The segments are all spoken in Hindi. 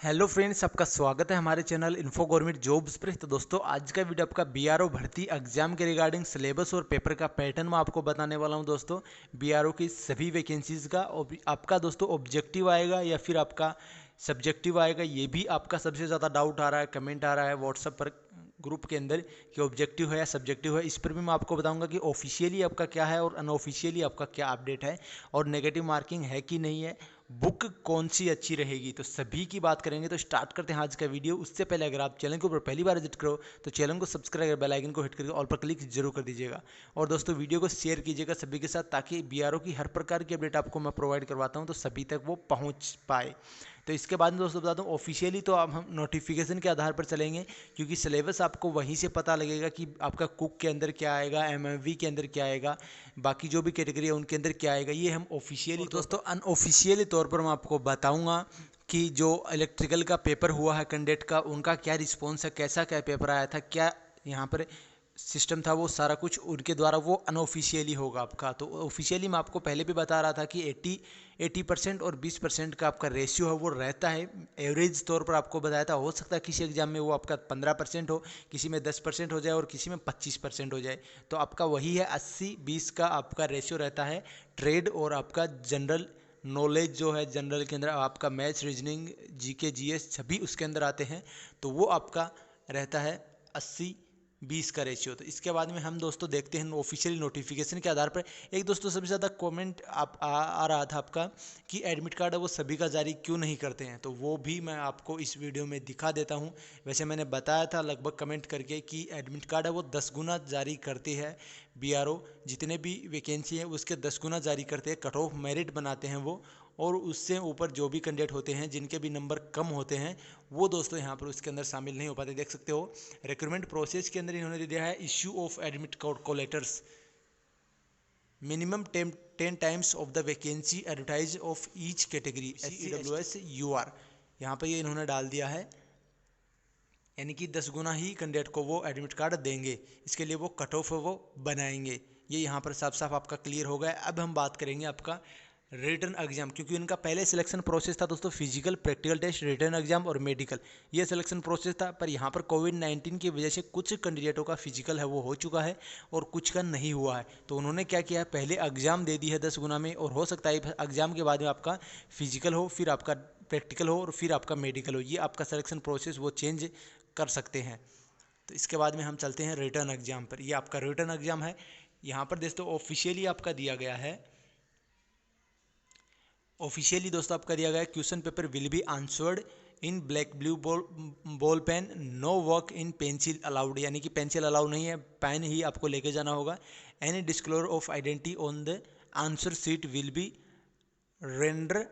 हेलो फ्रेंड्स, आपका स्वागत है हमारे चैनल इन्फो गवर्नमेंट जॉब्स पर। तो दोस्तों, आज का वीडियो आपका बीआरओ भर्ती एग्जाम के रिगार्डिंग सिलेबस और पेपर का पैटर्न मैं आपको बताने वाला हूं। दोस्तों, बीआरओ की सभी वैकेंसीज का आपका दोस्तों ऑब्जेक्टिव आएगा या फिर आपका सब्जेक्टिव आएगा, ये भी आपका सबसे ज़्यादा डाउट आ रहा है, कमेंट आ रहा है व्हाट्सएप पर ग्रुप के अंदर कि ऑब्जेक्टिव है या सब्जेक्टिव है। इस पर भी मैं आपको बताऊंगा कि ऑफिशियली आपका क्या है और अनऑफिशियली आपका क्या अपडेट है, और नेगेटिव मार्किंग है कि नहीं है, बुक कौन सी अच्छी रहेगी, तो सभी की बात करेंगे। तो स्टार्ट करते हैं आज का वीडियो। उससे पहले अगर आप चैनल के ऊपर पहली बार विजिट करो तो चैनल को सब्सक्राइब कर बेल आइकन को हिट करके ऑल पर क्लिक जरूर कर दीजिएगा। और दोस्तों, वीडियो को शेयर कीजिएगा सभी के साथ, ताकि बीआरओ की हर प्रकार की अपडेट आपको मैं प्रोवाइड करवाता हूं तो सभी तक वो पहुंच पाए। तो इसके बाद में दोस्तों बता दूं, ऑफिशियली तो अब हम नोटिफिकेशन के आधार पर चलेंगे, क्योंकि सिलेबस आपको वहीं से पता लगेगा कि आपका कुक के अंदर क्या आएगा, एमएमवी के अंदर क्या आएगा, बाकी जो भी कैटेगरी है उनके अंदर क्या आएगा, ये हम ऑफिशियली दोस्तों अनऑफिशियली तौर पर मैं आपको बताऊंगा कि जो इलेक्ट्रिकल का पेपर हुआ है कैंडिडेट का, उनका क्या रिस्पॉन्स है, कैसा क्या पेपर आया था, क्या यहाँ पर सिस्टम था, वो सारा कुछ उनके द्वारा वो अनऑफिशियली होगा आपका। तो ऑफिशियली मैं आपको पहले भी बता रहा था कि 80% और 20% का आपका रेशियो है वो रहता है। एवरेज तौर पर आपको बताया था, हो सकता है किसी एग्जाम में वो आपका 15% हो, किसी में 10% हो जाए और किसी में 25% हो जाए। तो आपका वही है 80-20 का आपका रेशियो रहता है। ट्रेड और आपका जनरल नॉलेज जो है, जनरल के अंदर आपका मैथ्स, रीजनिंग, जीके, जीएस सभी उसके अंदर आते हैं, तो वो आपका रहता है 80-20 का रेशियो। तो इसके बाद में हम दोस्तों देखते हैं ऑफिशियल नोटिफिकेशन के आधार पर। एक दोस्तों सबसे ज़्यादा कमेंट आ रहा था आपका कि एडमिट कार्ड है वो सभी का जारी क्यों नहीं करते हैं, तो वो भी मैं आपको इस वीडियो में दिखा देता हूं। वैसे मैंने बताया था लगभग कमेंट करके कि एडमिट कार्ड है वो 10 गुना जारी करती है बीआरओ, जितने भी वैकेंसी है उसके 10 गुना जारी करते हैं। कट ऑफ मेरिट बनाते हैं वो, और उससे ऊपर जो भी कैंडिडेट होते हैं जिनके भी नंबर कम होते हैं वो दोस्तों यहाँ पर उसके अंदर शामिल नहीं हो पाते। देख सकते हो रिक्रूटमेंट प्रोसेस के अंदर इन्होंने दे दिया है, issue of admit call letters minimum 10 times of the vacancy advertise of each category SCWS UR, यहाँ पर ये इन्होंने डाल दिया है, यानी कि 10 गुना ही कैंडिडेट को वो एडमिट कार्ड देंगे। इसके लिए वो कट ऑफ वो बनाएंगे। ये यहाँ पर साफ साफ आपका क्लियर हो गया। अब हम बात करेंगे आपका रिटर्न एग्जाम, क्योंकि उनका पहले सिलेक्शन प्रोसेस था दोस्तों physical, practical test, written exam और मेडिकल, ये सिलेक्शन प्रोसेस था। पर यहाँ पर कोविड-19 की वजह से कुछ कैंडिडेटों का फिजिकल है वो हो चुका है और कुछ का नहीं हुआ है। तो उन्होंने क्या किया है, पहले एग्जाम दे दी है 10 गुना में, और हो सकता है एग्जाम के बाद में आपका फिजिकल हो, फिर आपका प्रैक्टिकल हो और फिर आपका मेडिकल हो। ये आपका सिलेक्शन प्रोसेस वो चेंज कर सकते हैं। तो इसके बाद में हम चलते हैं रिटर्न एग्जाम पर। ये आपका रिटर्न एग्जाम है। यहाँ पर दोस्तों ऑफिशियली आपका दिया गया है, ऑफिशियली दोस्तों आपका दिया गया है, question paper will be answered in black blue ball pen, no work in pencil allowed, यानी कि पेंसिल अलाउड नहीं है, पेन ही आपको लेके जाना होगा। Any disclosure of identity on the answer sheet will be render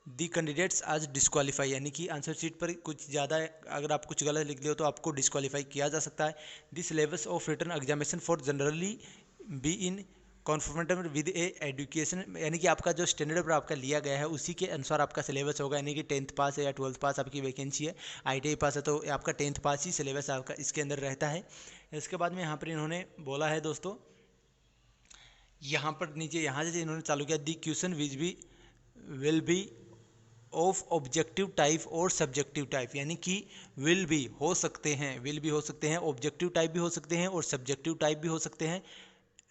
the candidates आज डिस्क्वालीफाई, यानी कि आंसर शीट पर कुछ ज़्यादा अगर आप कुछ गलत लिख दिए हो तो आपको डिस्क्वालीफाई किया जा सकता है। This syllabus of written examination for generally be in conformative with a education, यानी कि आपका जो स्टैंडर्ड पर आपका लिया गया है उसी के अनुसार आपका सिलेबस होगा। यानी कि 10th पास है या 12th पास आपकी वैकेंसी है, ITI पास है तो आपका 10th पास ही सिलेबस आपका इसके अंदर रहता है। इसके बाद में यहाँ पर इन्होंने बोला है दोस्तों, यहाँ पर नीचे यहाँ से इन्होंने चालू किया, the question will be of objective type और सब्जेक्टिव टाइप, यानी कि विल भी हो सकते हैं, विल भी हो सकते हैं, ऑब्जेक्टिव टाइप भी हो सकते हैं और सब्जेक्टिव टाइप भी हो सकते हैं,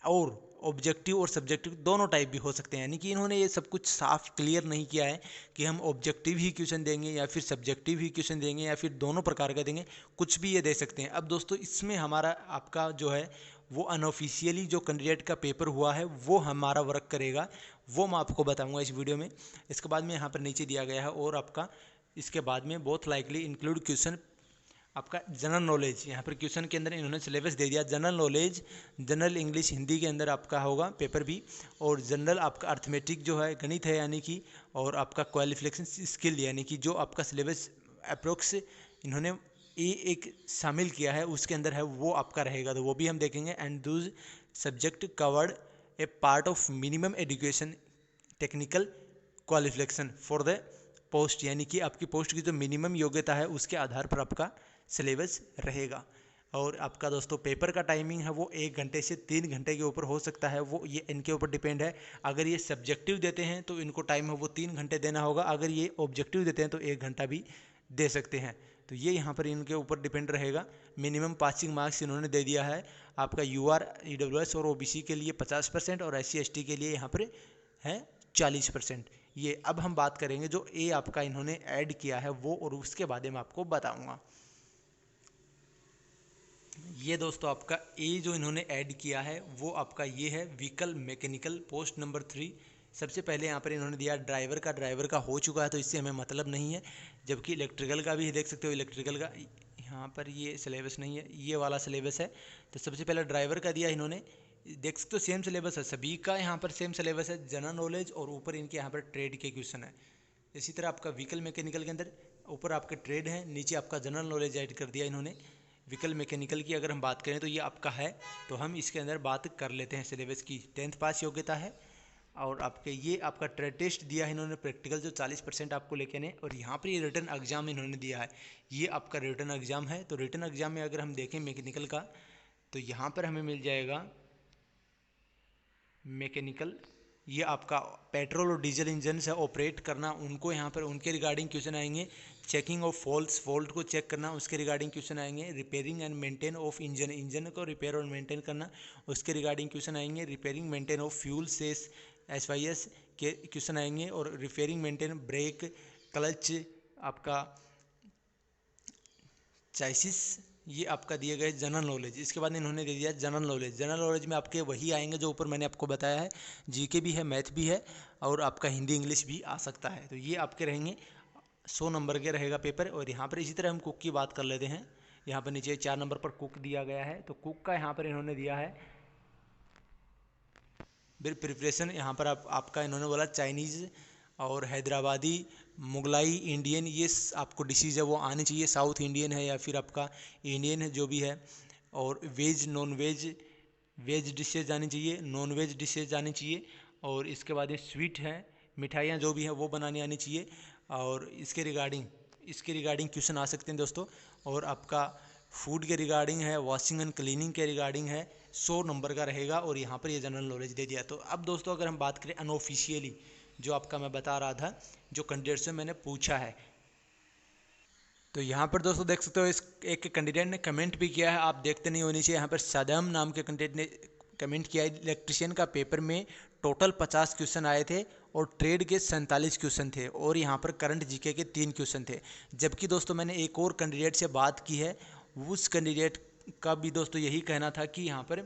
और ऑब्जेक्टिव और सब्जेक्टिव दोनों टाइप भी हो सकते हैं। यानी कि इन्होंने ये सब कुछ साफ क्लियर नहीं किया है कि हम ऑब्जेक्टिव ही क्वेश्चन देंगे या फिर सब्जेक्टिव ही क्वेश्चन देंगे या फिर दोनों प्रकार का देंगे, कुछ भी ये दे सकते हैं। अब दोस्तों इसमें हमारा आपका जो है वो अनऑफिशियली जो कैंडिडेट का पेपर हुआ है वो हमारा वर्क करेगा, वो मैं आपको बताऊंगा इस वीडियो में। इसके बाद में यहाँ पर नीचे दिया गया है, और आपका इसके बाद में बहुत लाइकली इंक्लूड क्वेश्चन आपका जनरल नॉलेज, यहाँ पर क्वेश्चन के अंदर इन्होंने सिलेबस दे दिया, general knowledge, general English Hindi के अंदर आपका होगा पेपर भी, और जनरल आपका अर्थमेटिक जो है गणित है यानी कि, और आपका क्वालिफिकेशन स्किल, यानी कि जो आपका सिलेबस अप्रोक्स इन्होंने एक शामिल किया है उसके अंदर है वो आपका रहेगा, तो वो भी हम देखेंगे। And Dooj subject covered A part of minimum education technical qualification for the post, यानी कि आपकी पोस्ट की जो मिनिमम योग्यता है उसके आधार पर आपका सिलेबस रहेगा। और आपका दोस्तों पेपर का टाइमिंग है वो 1 घंटे से 3 घंटे के ऊपर हो सकता है, वो ये इनके ऊपर डिपेंड है। अगर ये सब्जेक्टिव देते हैं तो इनको टाइम है वो 3 घंटे देना होगा, अगर ये ऑब्जेक्टिव देते हैं तो 1 घंटा भी दे सकते हैं। तो ये यहाँ पर इनके ऊपर डिपेंड रहेगा। मिनिमम पासिंग मार्क्स इन्होंने दे दिया है आपका UR, EWS और OBC के लिए 50% और SC ST के लिए यहाँ पर है 40%। ये अब हम बात करेंगे जो ए आपका इन्होंने ऐड किया है वो, और उसके बारे में आपको बताऊंगा। ये दोस्तों आपका ए जो इन्होंने ऐड किया है वो आपका ये है व्हीकल मैकेनिकल पोस्ट नंबर 3। सबसे पहले यहाँ पर इन्होंने दिया ड्राइवर का हो चुका है तो इससे हमें मतलब नहीं है, जबकि इलेक्ट्रिकल का भी देख सकते हो। इलेक्ट्रिकल का यहाँ पर ये सिलेबस नहीं है, ये वाला सिलेबस है। तो सबसे पहले ड्राइवर का दिया इन्होंने, देख सकते हो सेम सिलेबस है सभी का, यहाँ पर सेम सिलेबस है, जनरल नॉलेज और ऊपर इनके यहाँ पर ट्रेड के क्वेश्चन है। इसी तरह आपका व्हीकल मैकेनिकल के अंदर ऊपर आपका ट्रेड है, नीचे आपका जनरल नॉलेज ऐड कर दिया इन्होंने। व्हीकल मैकेनिकल की अगर हम बात करें तो ये आपका है, तो हम इसके अंदर बात कर लेते हैं सिलेबस की। 10th पास योग्यता है, और आपके ये आपका ट्रेड टेस्ट दिया है इन्होंने, प्रैक्टिकल जो 40% आपको लेके आने, और यहाँ पर ये रिटर्न एग्जाम इन्होंने दिया है, ये आपका रिटर्न एग्जाम है। तो रिटर्न एग्जाम में अगर हम देखें मैकेनिकल का, तो यहाँ पर हमें मिल जाएगा मैकेनिकल, ये आपका पेट्रोल और डीजल इंजन से ऑपरेट करना, उनको यहाँ पर उनके रिगार्डिंग क्वेश्चन आएंगे। चेकिंग ऑफ फॉल्ट को चेक करना, उसके रिगार्डिंग क्वेश्चन आएंगे। Repairing and maintain of engine को रिपेयर और मेंटेन करना, उसके रिगार्डिंग क्वेश्चन आएंगे। रिपेयरिंग मेंटेन ऑफ फ्यूल सेस SYS के क्वेश्चन आएंगे, और रिपेयरिंग मेंटेन ब्रेक क्लच आपका चाइसिस, ये आपका दिए गए जनरल नॉलेज। इसके बाद इन्होंने दे दिया जनरल नॉलेज। जनरल नॉलेज में आपके वही आएंगे जो ऊपर मैंने आपको बताया है, GK भी है, मैथ भी है, और आपका हिंदी इंग्लिश भी आ सकता है। तो ये आपके रहेंगे 100 नंबर के रहेगा पेपर। और यहाँ पर इसी तरह हम कुक की बात कर लेते हैं। यहाँ पर नीचे 4 नंबर पर कुक दिया गया है, तो कुक का यहाँ पर इन्होंने दिया है फिर प्रिपरेशन। यहाँ पर आपका इन्होंने बोला चाइनीज़ और हैदराबादी, मुगलाई, इंडियन, ये आपको डिशेज़ है वो आनी चाहिए। साउथ इंडियन है या फिर आपका इंडियन है जो भी है, और veg non veg, veg dishes आनी चाहिए, नॉन वेज डिशेज आनी चाहिए। और इसके बाद ये स्वीट है, मिठाइयाँ जो भी हैं वो बनानी आनी चाहिए। और इसके रिगार्डिंग क्वेश्चन आ सकते हैं दोस्तों। और आपका फूड के रिगार्डिंग है, वॉशिंग एंड क्लीनिंग के रिगार्डिंग है, 100 नंबर का रहेगा। और यहाँ पर ये जनरल नॉलेज दे दिया। तो अब दोस्तों अगर हम बात करें अनऑफिशियली, जो आपका मैं बता रहा था, जो कैंडिडेट से मैंने पूछा है, तो यहाँ पर दोस्तों देख सकते हो इस एक कैंडिडेट ने कमेंट भी किया है, आप देखते नहीं होनी चाहिए। यहाँ पर सदम नाम के कैंडिडेट ने कमेंट किया है, इलेक्ट्रिशियन का पेपर में टोटल 50 क्वेश्चन आए थे और ट्रेड के 47 क्वेश्चन थे, और यहाँ पर करंट GK के 3 क्वेश्चन थे। जबकि दोस्तों मैंने एक और कैंडिडेट से बात की है, उस कैंडिडेट का भी दोस्तों यही कहना था कि यहाँ पर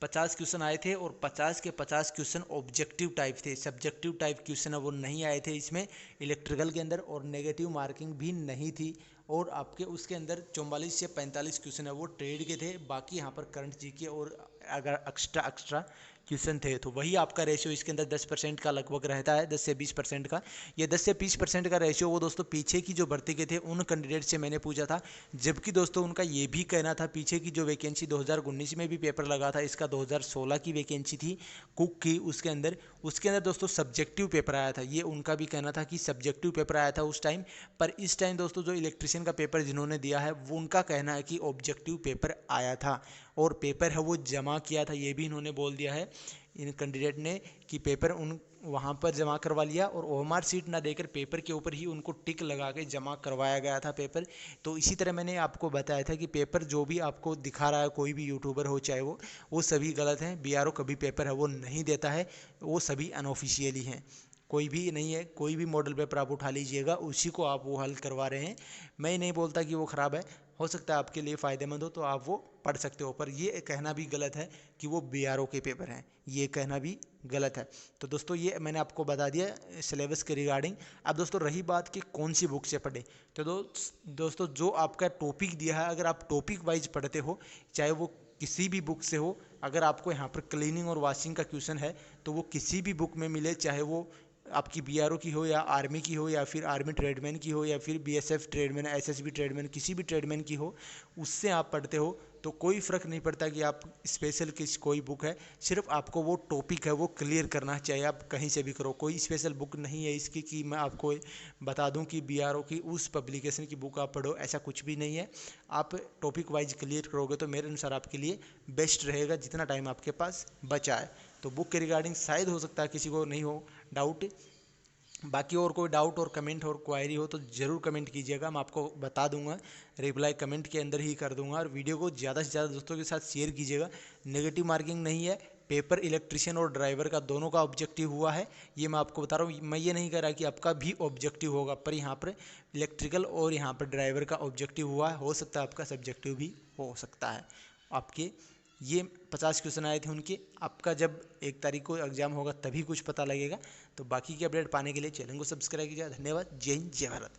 50 क्वेश्चन आए थे और 50 के 50 क्वेश्चन ऑब्जेक्टिव टाइप थे, सब्जेक्टिव टाइप क्वेश्चन है वो नहीं आए थे इसमें इलेक्ट्रिकल के अंदर, और नेगेटिव मार्किंग भी नहीं थी। और आपके उसके अंदर 44 से 45 क्वेश्चन है वो ट्रेड के थे, बाकी यहाँ पर करंट GK और अगर एक्स्ट्रा क्वेश्चन थे। तो वही आपका रेशियो इसके अंदर 10% का लगभग रहता है, 10 से 20% का। ये 10 से 20% का रेशियो वो दोस्तों पीछे की जो भर्ती के थे उन कैंडिडेट से मैंने पूछा था। जबकि दोस्तों उनका ये भी कहना था, पीछे की जो वैकेंसी 2019 में भी पेपर लगा था, इसका 2016 की वैकेंसी थी कुक की, उसके अंदर दोस्तों सब्जेक्टिव पेपर आया था। ये उनका भी कहना था कि सब्जेक्टिव पेपर आया था उस टाइम पर। इस टाइम दोस्तों जो इलेक्ट्रिशियन का पेपर जिन्होंने दिया है वो उनका कहना है कि ऑब्जेक्टिव पेपर आया था, और पेपर है वो जमा किया था। ये भी इन्होंने बोल दिया है इन कैंडिडेट ने कि पेपर उन वहाँ पर जमा करवा लिया, और OMR सीट ना देकर पेपर के ऊपर ही उनको टिक लगा के जमा करवाया गया था पेपर। तो इसी तरह मैंने आपको बताया था कि पेपर जो भी आपको दिखा रहा है कोई भी यूट्यूबर हो चाहे वो सभी गलत हैं। BRO कभी पेपर है वो नहीं देता है, वो सभी अनऑफिशियली हैं, कोई भी नहीं है। कोई भी मॉडल पेपर आप उठा लीजिएगा, उसी को आप वो हल करवा रहे हैं। मैं नहीं बोलता कि वो ख़राब है, हो सकता है आपके लिए फ़ायदेमंद हो तो आप वो पढ़ सकते हो, पर ये कहना भी गलत है कि वो BRO के पेपर हैं, ये कहना भी गलत है। तो दोस्तों ये मैंने आपको बता दिया सिलेबस के रिगार्डिंग। अब दोस्तों रही बात कि कौन सी बुक से पढ़े, तो दोस्तों जो आपका टॉपिक दिया है, अगर आप टॉपिक वाइज पढ़ते हो, चाहे वो किसी भी बुक से हो, अगर आपको यहाँ पर क्लीनिंग और वॉशिंग का क्वेश्चन है तो वो किसी भी बुक में मिले, चाहे वो आपकी BRO की हो या आर्मी की हो या फिर आर्मी ट्रेडमैन की हो या फिर BSF ट्रेडमैन, SSB ट्रेडमैन, किसी भी ट्रेडमैन की हो, उससे आप पढ़ते हो तो कोई फ़र्क नहीं पड़ता कि आप स्पेशल किस कोई बुक है। सिर्फ आपको वो टॉपिक है वो क्लियर करना चाहिए, आप कहीं से भी करो। कोई स्पेशल बुक नहीं है इसकी कि मैं आपको बता दूं कि BRO की उस पब्लिकेशन की बुक आप पढ़ो, ऐसा कुछ भी नहीं है। आप टॉपिक वाइज क्लियर करोगे तो मेरे अनुसार आपके लिए बेस्ट रहेगा, जितना टाइम आपके पास बचा है। तो बुक के रिगार्डिंग शायद हो सकता है किसी को नहीं हो डाउट, बाकी और कोई डाउट और कमेंट और क्वायरी हो तो ज़रूर कमेंट कीजिएगा, मैं आपको बता दूंगा, रिप्लाई कमेंट के अंदर ही कर दूंगा। और वीडियो को ज़्यादा से ज़्यादा दोस्तों के साथ शेयर कीजिएगा। नेगेटिव मार्किंग नहीं है, पेपर इलेक्ट्रिशियन और ड्राइवर का दोनों का ऑब्जेक्टिव हुआ है, ये मैं आपको बता रहा हूँ। मैं ये नहीं कह रहा कि आपका भी ऑब्जेक्टिव होगा, पर यहाँ पर इलेक्ट्रिकल और यहाँ पर ड्राइवर का ऑब्जेक्टिव हुआ है, हो सकता है आपका सब्जेक्टिव भी हो सकता है। आपके ये 50 क्वेश्चन आए थे उनके, आपका जब 1 तारीख को एग्जाम होगा तभी कुछ पता लगेगा। तो बाकी की अपडेट पाने के लिए चैनल को सब्सक्राइब कीजिए। धन्यवाद। जय हिंद, जय भारत।